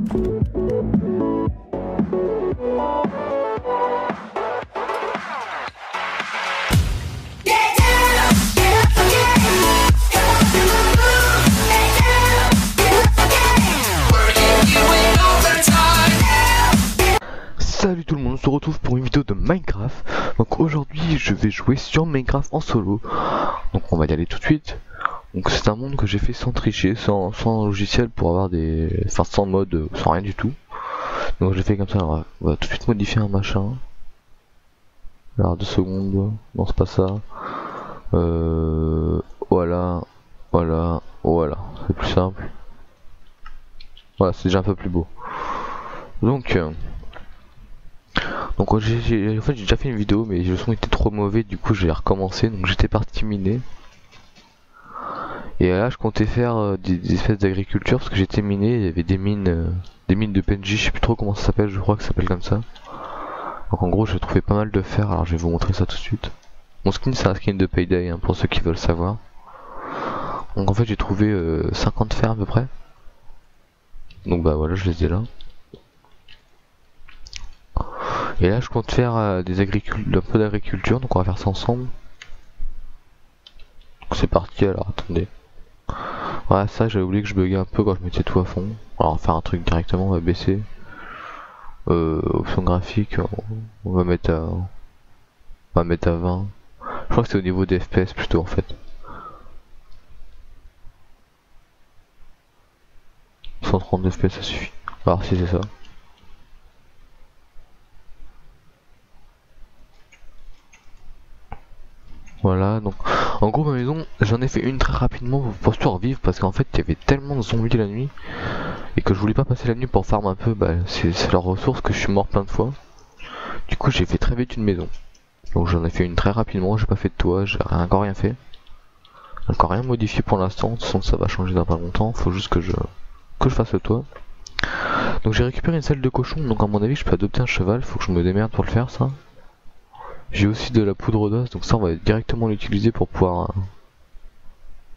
Salut tout le monde, on se retrouve pour une vidéo de Minecraft. Donc aujourd'hui je vais jouer sur Minecraft en solo. Donc on va y aller tout de suite. Donc c'est un monde que j'ai fait sans tricher, sans logiciel pour avoir des... Enfin sans mode, sans rien du tout. Donc je l'ai fait comme ça, alors on va tout de suite modifier un machin. Alors 2 secondes, non c'est pas ça. Voilà, voilà, c'est plus simple. Voilà, c'est déjà un peu plus beau. Donc en fait j'ai déjà fait une vidéo mais le son était trop mauvais, du coup j'ai recommencé, donc j'étais parti miner. Et là je comptais faire des espèces d'agriculture parce que j'étais miné, il y avait des mines de PNJ, je sais plus trop comment ça s'appelle, je crois que ça s'appelle comme ça. Donc en gros j'ai trouvé pas mal de fer, alors je vais vous montrer ça tout de suite. Mon skin c'est un skin de Payday hein, pour ceux qui veulent savoir. Donc en fait j'ai trouvé 50 fer à peu près. Donc bah voilà, je les ai là. Et là je compte faire un peu d'agriculture, donc on va faire ça ensemble. C'est parti, alors attendez. Voilà, ça j'avais oublié que je buguais un peu quand je mettais tout à fond. Alors on va faire un truc directement, on va baisser. Option graphique, on va mettre à 20. Je crois que c'est au niveau des FPS plutôt en fait. 132 FPS ça suffit. Alors si c'est ça. Voilà, donc en gros ma maison j'en ai fait une très rapidement pour survivre parce qu'en fait il y avait tellement de zombies la nuit et que je voulais pas passer la nuit pour farm un peu, bah c'est leur ressource que je suis mort plein de fois. Du coup j'ai fait très vite une maison. Donc j'en ai fait une très rapidement, j'ai pas fait de toit, j'ai encore rien fait. Encore rien modifié pour l'instant, de toute façon ça va changer dans pas longtemps, faut juste que je fasse le toit. Donc j'ai récupéré une selle de cochon, donc à mon avis je peux adopter un cheval, faut que je me démerde pour le faire ça. J'ai aussi de la poudre d'os, donc ça on va directement l'utiliser pour pouvoir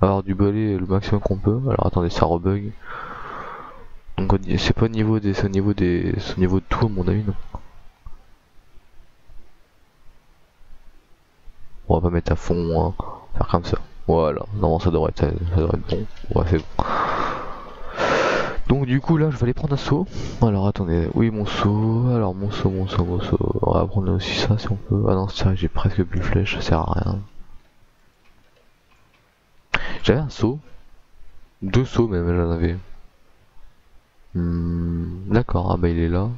avoir du balai le maximum qu'on peut. Alors attendez, ça rebug. Donc c'est pas au niveau des, c'est au niveau de tout à mon avis non. On va pas mettre à fond, hein. Faire comme ça. Voilà, normalement ça devrait être bon. Ouais c'est bon. Donc du coup là je vais aller prendre un seau. Alors attendez, oui mon seau, alors mon seau. On va prendre aussi ça si on peut. Ah non c'est vrai, j'ai presque plus de flèches, ça sert à rien. J'avais un seau. 2 seaux même j'en avais. D'accord, ah bah il est là.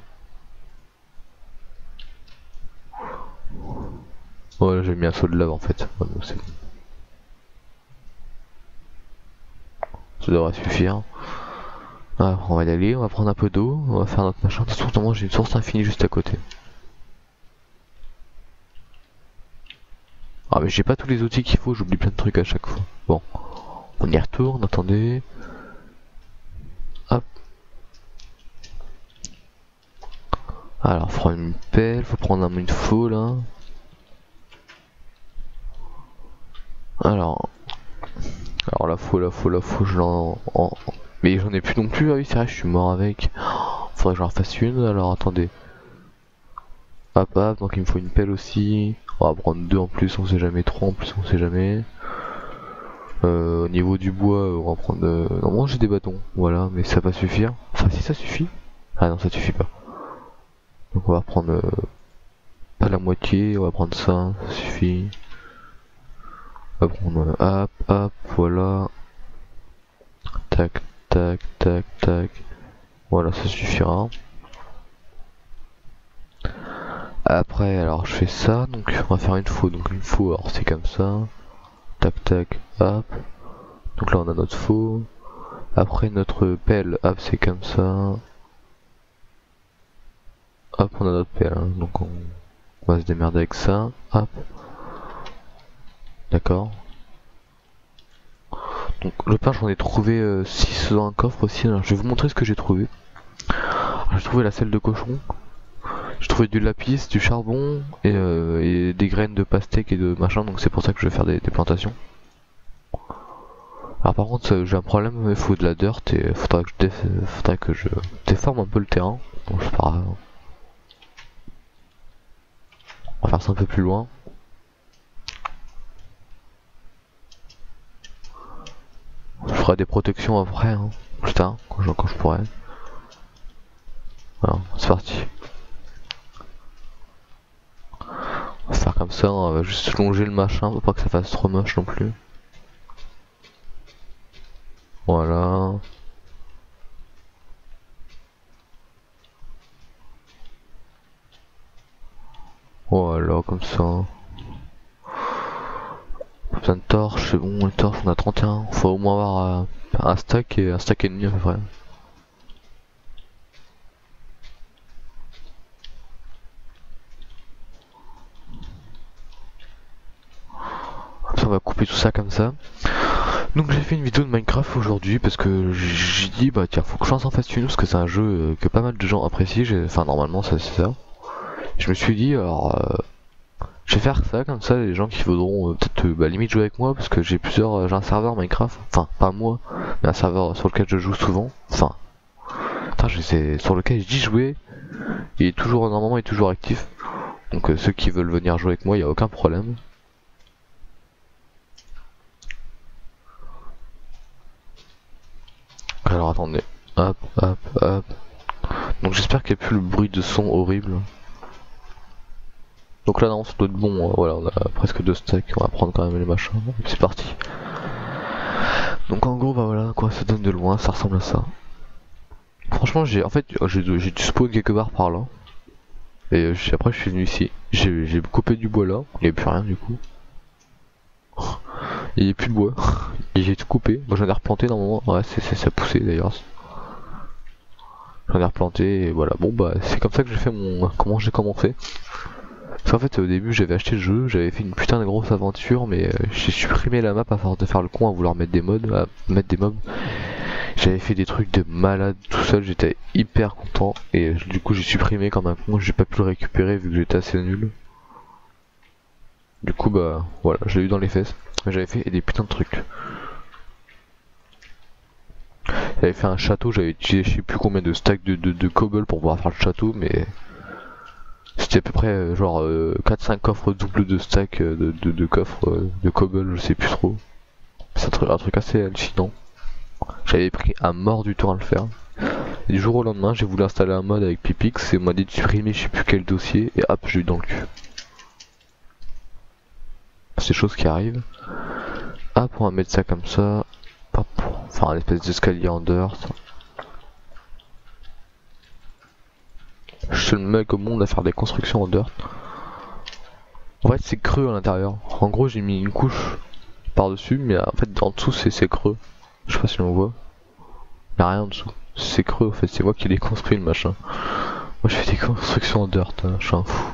Voilà, j'ai mis un seau de lave en fait. Ouais, bon, c'est bon. Ça devrait suffire. Alors on va y aller, on va prendre un peu d'eau, on va faire notre machin. De toute façon j'ai une source infinie juste à côté. Ah mais j'ai pas tous les outils qu'il faut, j'oublie plein de trucs à chaque fois. Bon, on y retourne, attendez. Hop. Alors faut prendre une pelle, faut prendre une faux là. Alors la faux, je l'en... Mais j'en ai plus non plus, ah oui c'est vrai, je suis mort avec. Faudrait que j'en refasse une, alors attendez. Hop, donc il me faut une pelle aussi. On va prendre 2 en plus, on sait jamais, 3 en plus, on sait jamais. Au niveau du bois, on va prendre... Normalement j'ai des bâtons, voilà, mais ça va pas suffire. Enfin si ça suffit. Ah non ça suffit pas. Donc on va prendre... pas la moitié, on va prendre ça suffit. On va prendre... hop, voilà. Tac, tac. Voilà, ça suffira. Après, alors je fais ça, donc on va faire une faux. Donc une faux, alors c'est comme ça. Tac, hop. Donc là on a notre faux. Après notre pelle, hop, c'est comme ça. Hop, on a notre pelle, hein. Donc on va se démerder avec ça. Hop. D'accord. Donc le pain j'en ai trouvé 6 dans un coffre aussi, alors je vais vous montrer ce que j'ai trouvé. J'ai trouvé la selle de cochon, j'ai trouvé du lapis, du charbon et des graines de pastèque et de machin, donc c'est pour ça que je vais faire des plantations. Alors par contre j'ai un problème, il faut de la dirt et faudrait que je déforme un peu le terrain. Bon c'est pas grave. On va faire ça un peu plus loin. Je ferai des protections après, hein, plus tard, quand je pourrai. Voilà, c'est parti. On va faire comme ça, on va juste longer le machin pour pas que ça fasse trop moche non plus. Voilà. Voilà, comme ça. Pas besoin de torches, c'est bon, les torches on a 31. Faut au moins avoir un stack et demi à peu près. Ça, on va couper tout ça comme ça. Donc j'ai fait une vidéo de Minecraft aujourd'hui parce que j'ai dit bah tiens faut que je lance en fasse une parce que c'est un jeu que pas mal de gens apprécient, enfin normalement ça c'est ça. Je me suis dit alors je vais faire ça comme ça les gens qui voudront peut-être limite jouer avec moi parce que j'ai un serveur Minecraft, enfin pas moi mais un serveur sur lequel je joue souvent, enfin sur lequel j'y jouer, il est toujours normalement il est toujours actif. Donc ceux qui veulent venir jouer avec moi, il y a aucun problème. Alors attendez, hop, hop, hop. Donc j'espère qu'il n'y a plus le bruit de son horrible. Donc là non, ça doit être bon, voilà, on a presque 2 stacks, on va prendre quand même les machins, et c'est parti. Donc en gros, bah voilà, quoi, ça donne de loin, ça ressemble à ça. Franchement, j'ai du spawn quelque part par là. Et après je suis venu ici, j'ai coupé du bois là, il n'y a plus rien du coup. Il n'y a plus de bois, et j'ai tout coupé. Moi j'en ai replanté normalement, ouais ça poussait d'ailleurs. J'en ai replanté et voilà, bon bah c'est comme ça que j'ai fait comment j'ai commencé. Parce qu'en fait au début j'avais acheté le jeu, j'avais fait une putain de grosse aventure mais j'ai supprimé la map à force de faire le con à vouloir mettre des mods, à mettre des mobs. J'avais fait des trucs de malade tout seul, j'étais hyper content et du coup j'ai supprimé comme un con, j'ai pas pu le récupérer vu que j'étais assez nul. Du coup bah voilà, je l'ai eu dans les fesses. J'avais fait des putains de trucs. J'avais fait un château, j'avais utilisé je sais plus combien de stacks de cobble pour pouvoir faire le château mais c'était à peu près genre 4-5 coffres doubles de stack de coffres de cobble, je sais plus trop. C'est un truc assez hallucinant. J'avais pris un mort du temps à le faire. Et du jour au lendemain, j'ai voulu installer un mod avec Pipix et on m'a dit de supprimer je sais plus quel dossier et hop, j'ai eu dans le cul. C'est des choses qui arrivent. Hop, on va mettre ça comme ça. Hop, faire un espèce d'escalier en dirt. Je suis le mec au monde à faire des constructions en dirt. En fait, c'est creux à l'intérieur. En gros, j'ai mis une couche par-dessus, mais en fait, en dessous, c'est creux. Je sais pas si on voit. Y'a rien en dessous. C'est creux, en fait, c'est moi qui l'ai construit le machin. Moi, je fais des constructions en dirt, hein. Je suis un fou.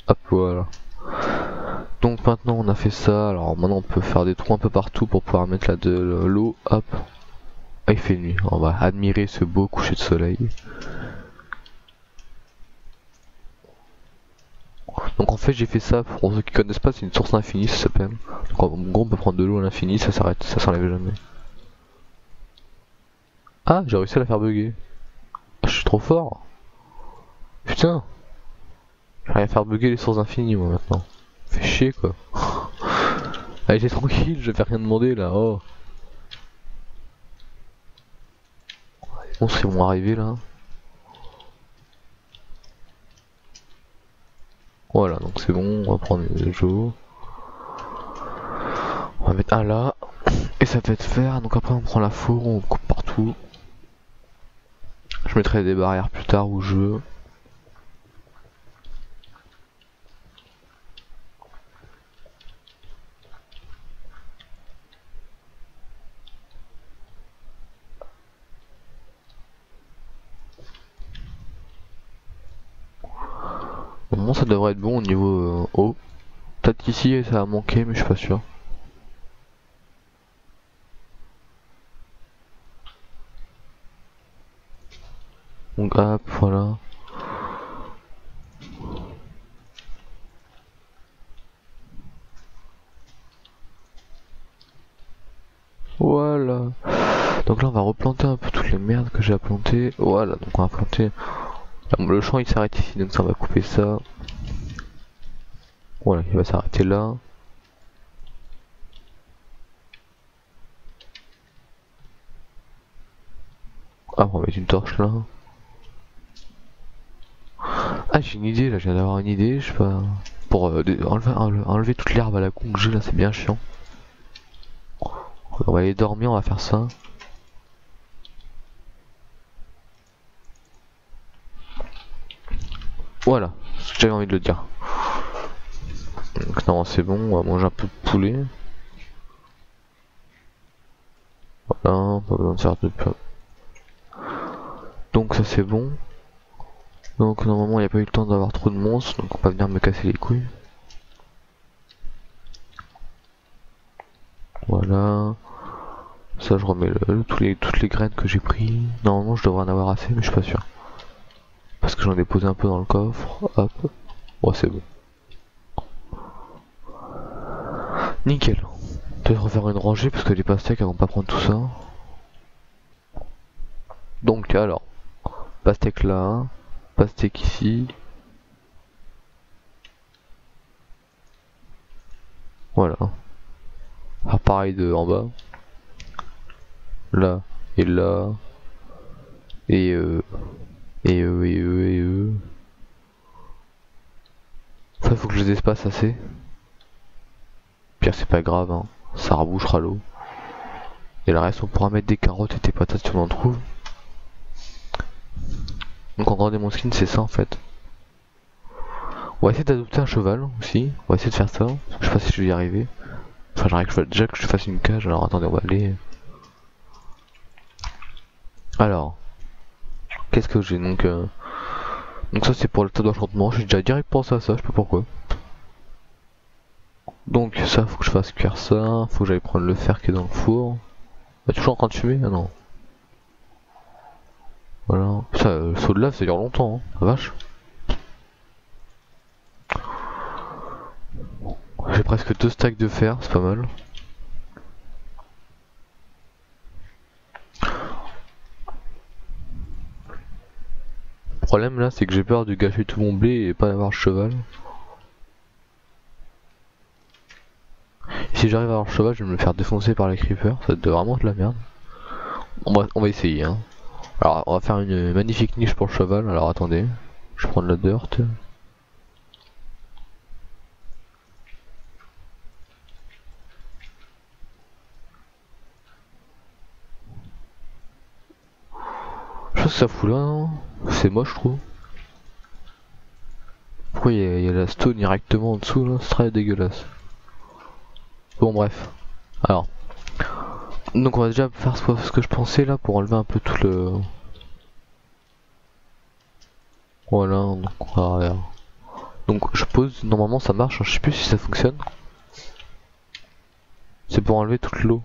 Hop, voilà. Donc maintenant, on a fait ça. Alors maintenant, on peut faire des trous un peu partout pour pouvoir mettre de l'eau. Hop. Ah, il fait nuit. On va admirer ce beau coucher de soleil. Donc en fait j'ai fait ça, pour ceux qui connaissent pas, c'est une source infinie ça s'appelle. Donc en gros on peut prendre de l'eau à l'infini, ça s'arrête, ça s'enlève jamais. Ah, j'ai réussi à la faire bugger. Ah, je suis trop fort. Putain. J'arrive à faire bugger les sources infinies moi maintenant. Fait chier quoi. Allez t'es tranquille, je vais rien demander là, oh. Les monstres ils vont arriver là. Voilà, donc c'est bon, on va prendre les jeux. On va mettre un là. Et ça peut être faire, donc après on prend la fourre, on coupe partout. Je mettrai des barrières plus tard où je veux. Bon, ça devrait être bon au niveau eau. Peut-être qu'ici ça a manqué, mais je suis pas sûr. Donc hop, voilà. peu toutes les merdes que j'ai à planter. Voilà, donc on va planter. Le champ il s'arrête ici, donc ça on va couper ça. Voilà, il va s'arrêter là. Ah, on va mettre une torche là. Ah, j'ai une idée là, je viens d'avoir une idée, je sais pas. Pour enlever toute l'herbe à la con que j'ai là, c'est bien chiant. On va aller dormir, on va faire ça. Voilà, ce que j'avais envie de le dire. Donc non, c'est bon, on va manger un peu de poulet. Voilà, pas besoin de faire de peu. Donc ça c'est bon. Donc normalement il n'y a pas eu le temps d'avoir trop de monstres, donc on va venir me casser les couilles. Voilà. Ça je remets toutes les graines que j'ai pris. Normalement je devrais en avoir assez mais je suis pas sûr. Parce que j'en ai posé un peu dans le coffre. Hop. Ouais c'est bon. Nickel. Peut-être refaire une rangée parce que les pastèques elles vont pas prendre tout ça. Donc alors. Pastèque là. Pastèque ici. Voilà. Ah, pareil de en bas. Là. Et là. Et Ça faut que je les espace assez. Pire c'est pas grave hein. Ça rebouchera l'eau. Et le reste on pourra mettre des carottes et des patates si on en trouve. Donc en gros mon skin c'est ça en fait. On va essayer d'adopter un cheval aussi. On va essayer de faire ça. Je sais pas si je vais y arriver. Enfin j'arrive déjà que je fasse une cage. Alors attendez on va aller. Alors. Qu'est-ce que j'ai donc ça c'est pour le tas d'enchantement. J'ai déjà direct pensé à ça, je sais pas pourquoi. Donc ça faut que je fasse cuire ça. Faut que j'aille prendre le fer qui est dans le four. Il est toujours en train de fumer? Ah non. Voilà. Ça, le saut de lave ça dure longtemps, hein. La vache. J'ai presque 2 stacks de fer, c'est pas mal. Le problème là c'est que j'ai peur de gâcher tout mon blé et pas avoir le cheval. Et si j'arrive à avoir le cheval je vais me le faire défoncer par les creepers, ça doit vraiment être de la merde. On va essayer hein. Alors on va faire une magnifique niche pour le cheval, alors attendez. Je vais prendre la dirt. Je pense que ça fout là, hein. C'est moche je trouve. Pourquoi il y a la stone directement en dessous là, c'est très dégueulasse. Bon bref. Alors. Donc on va déjà faire ce que je pensais là pour enlever un peu tout le... Voilà, donc on va... Donc je pose, normalement ça marche, je sais plus si ça fonctionne. C'est pour enlever toute l'eau.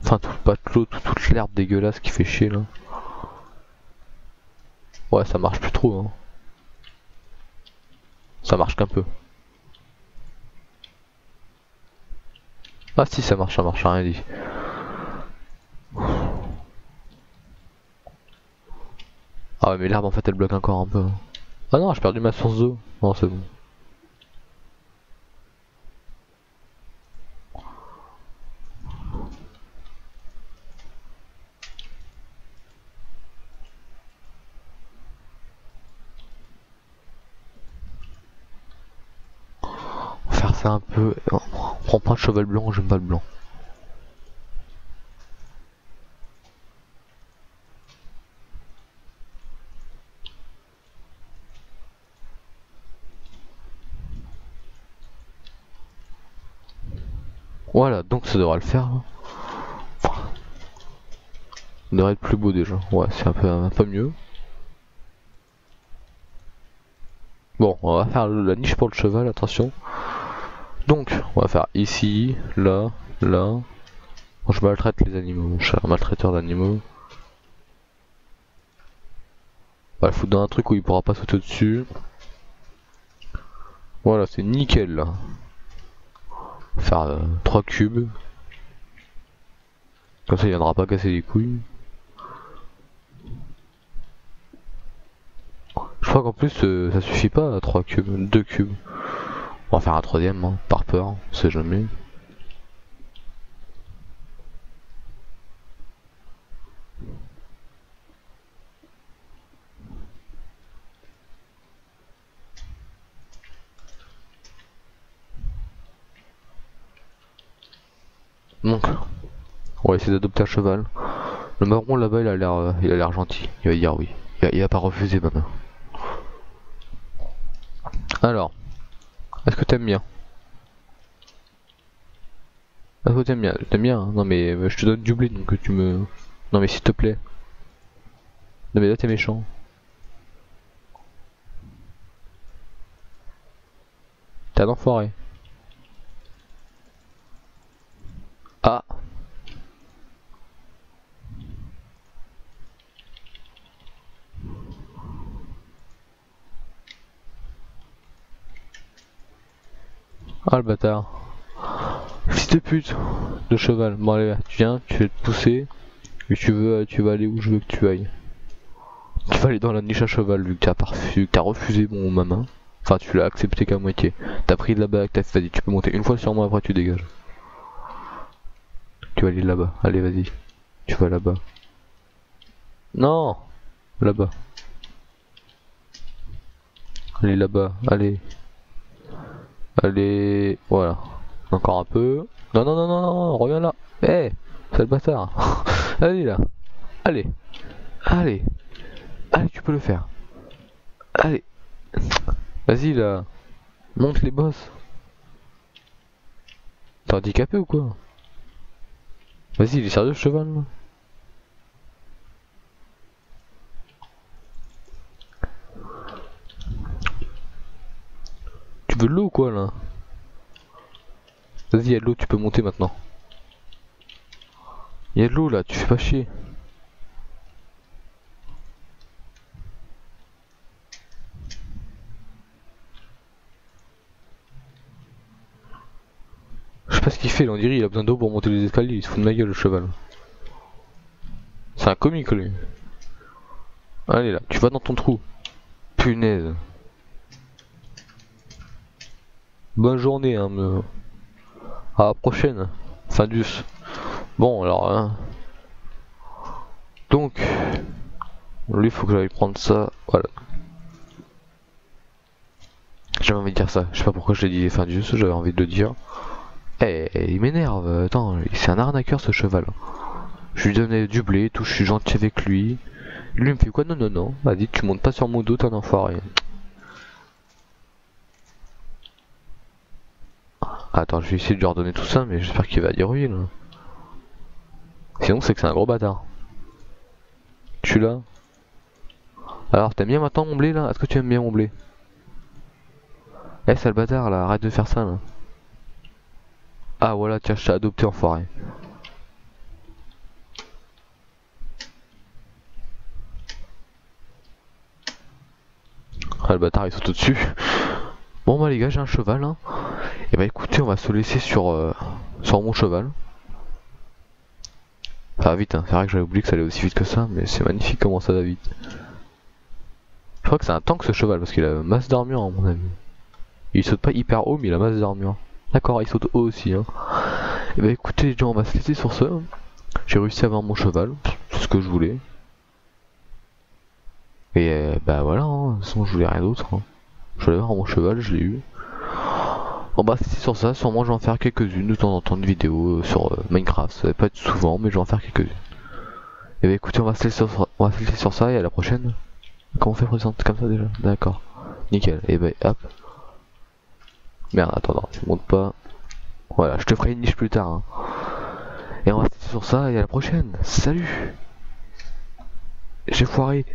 Enfin pas toute l'eau, toute l'herbe dégueulasse qui fait chier là. Ouais ça marche plus trop hein. Ça marche qu'un peu. Ah si ça marche, rien dit. Ah ouais mais l'herbe en fait elle bloque encore un peu. Ah non j'ai perdu ma source d'eau. Non c'est bon. On va faire ça un peu. On prend pas de cheval blanc, j'aime pas le blanc. Voilà, donc ça devrait le faire. Hein. Ça devrait être plus beau déjà. Ouais, c'est un peu mieux. Bon, on va faire la niche pour le cheval, attention. Donc, on va faire ici, là, là. Bon, je maltraite les animaux, je suis un maltraiteur d'animaux. On va le foutre dans un truc où il pourra pas sauter dessus. Voilà, c'est nickel là. On va faire 3 cubes. Comme ça il viendra pas casser les couilles. crois qu'en plus ça suffit pas à 3 cubes, 2 cubes. On va faire un troisième, hein, par peur, on sait jamais. Donc, on va essayer d'adopter un cheval. Le marron là-bas, il a l'air gentil. Il va dire oui. Il va pas refuser maintenant. Alors, est-ce que t'aimes bien? Est-ce que t'aimes bien? T'aimes bien, hein? Non mais je te donne du blé donc tu me... Non mais s'il te plaît. Non mais là t'es méchant. T'es un enfoiré. Ah. Ah le bâtard. Fils de pute de cheval. Bon allez, tu viens, tu vas te pousser. Et tu vas aller où je veux que tu ailles. Tu vas aller dans la niche à cheval vu que t'as refusé mon ma main. Enfin tu l'as accepté qu'à moitié. T'as pris de la bague, t'as dit tu peux monter une fois sur moi après tu dégages. Tu vas aller là-bas, allez vas-y. Tu vas là-bas. Non. Là-bas. Allez là-bas, allez. Allez, voilà. Encore un peu. Non, non, non, non, non, reviens là. Eh, hey, c'est le bâtard. Allez là. Allez. Allez. Allez, tu peux le faire. Allez. Vas-y là. Monte les boss. T'es handicapé ou quoi? Vas-y, il est sérieux ce cheval là? Tu veux de l'eau ou quoi là? Vas-y, il y a de l'eau, tu peux monter maintenant. Il y a de l'eau là, tu fais pas chier. Je sais pas ce qu'il fait, là, on dirait il a besoin d'eau pour monter les escaliers, il se fout de ma gueule le cheval. C'est un comique lui. Allez là, tu vas dans ton trou. Punaise. Bonne journée, hein, à la prochaine. Findus. Bon, alors, hein. Donc, lui, faut que j'aille prendre ça. Voilà. J'avais envie de dire ça. Je sais pas pourquoi je l'ai dit Findus, j'avais envie de le dire. Eh, il m'énerve. Attends, c'est un arnaqueur ce cheval. Je lui donnais du blé et tout, je suis gentil avec lui. Lui il me fait quoi? Non, non, non. Vas-y, tu montes pas sur mon dos, t'es un enfoiré. Attends, je vais essayer de lui redonner tout ça, mais j'espère qu'il va dire oui là. Sinon, c'est que c'est un gros bâtard. Je suis là. Alors, t'aimes bien maintenant mon blé là? Est-ce que tu aimes bien mon blé? Eh, sale bâtard là, arrête de faire ça là. Ah, voilà, tiens, je t'ai adopté, enfoiré. Ah, le bâtard il saute au-dessus. Bon, bah, les gars, j'ai un cheval hein. Et bah, écoutez, on va se laisser sur mon cheval. Ça va vite, hein. C'est vrai que j'avais oublié que ça allait aussi vite que ça, mais c'est magnifique comment ça va vite. Je crois que c'est un tank ce cheval parce qu'il a masse d'armure à mon avis. Il saute pas hyper haut mais il a masse d'armure. D'accord, il saute haut aussi hein. Et bah écoutez les gens, on va se laisser sur ça. J'ai réussi à avoir mon cheval, tout ce que je voulais. Et bah voilà, hein. De toute façon je voulais rien d'autre. Hein. Je voulais avoir mon cheval, je l'ai eu. On va se laisser sur ça, sûrement je vais en faire quelques-unes de temps en temps de vidéos sur Minecraft. Ça va pas être souvent mais je vais en faire quelques-unes. Et bah écoutez, on va se laisser sur ça et à la prochaine. Comment on fait présente comme ça déjà? D'accord. Nickel. Et bah hop. Merde, attends, non, tu montes pas. Voilà, je te ferai une niche plus tard. Hein. Et on va se laisser sur ça et à la prochaine. Salut. J'ai foiré.